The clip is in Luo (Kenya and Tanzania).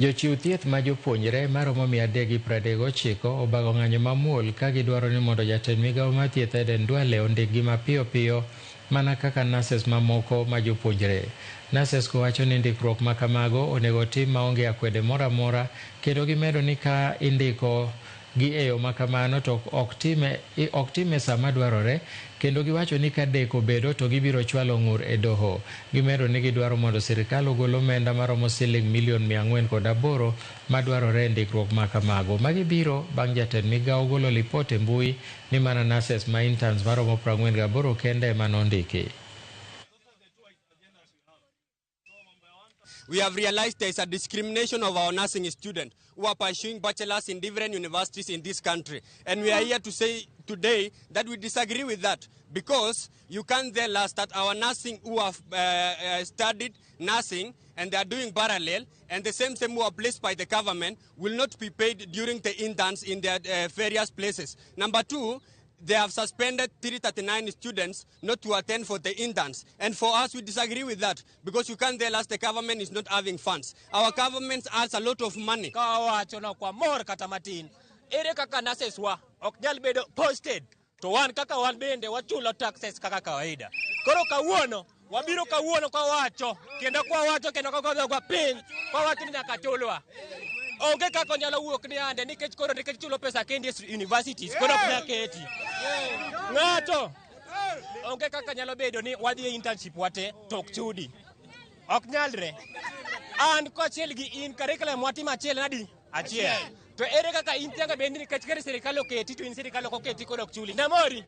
Jochiw thieth ma jopuonjre maromo 339 obago ng'anyo mamuol ka gidwaro ni mondo jatend migawo mar thieth Eden Duale ondikgi mapiyo piyo mana kaka Nases mamoko ma jopuonjre. Nases kowacho ni ndikruok ma kamago onego tim maonge akwede moro amora, kendo gimedo ni ka indiko gi e yo makamano to ok time sama dwarore, kendo giwacho ni ka deko bedo to gibiro chwalo ng'ur e doho. Gimedo ni gidwaro mondo sirkal ogol omenda maromo Sh408 madwarore e ndikruok ma kamago. Magi biro bang' jatend migawo golo lipot e mbui ni mana Nases ma interns maromo 48 kende ema nondiki. We have realized there is a discrimination of our nursing students who are pursuing bachelors in different universities in this country. And we are here to say today that we disagree with that, because you can't tell us that our nursing who have studied nursing and they are doing parallel, and the same who are placed by the government will not be paid during the interns in their various places. Number two, they have suspended 339 students not to attend for the interns. And for us, we disagree with that, because you can't tell us the government is not having funds. Our government has a lot of money. Ere kaka Nases wa ok nyal bedo posted to wan kaka wan bende wachulo taxes kaka kawaida. Koro kawuono wabiro kawuono kwa wacho kendo kwa piny kwa wacho ni nyaka chulwa. Onge kaka nyalo wuok ni ande nikech chulo pesa kendi universities koro ok nyaketi. Ng'ato onge kaka nyalo bedo ni wadhi e internship wate tok chudi. Ok nyalre. An kochiel gi in curriculum watimo achiel nadi? Achiel. To ere kaka in tianga bendi nikech kere sirkal oketi to in sirkal ok oketi kod ok chuli. Namori.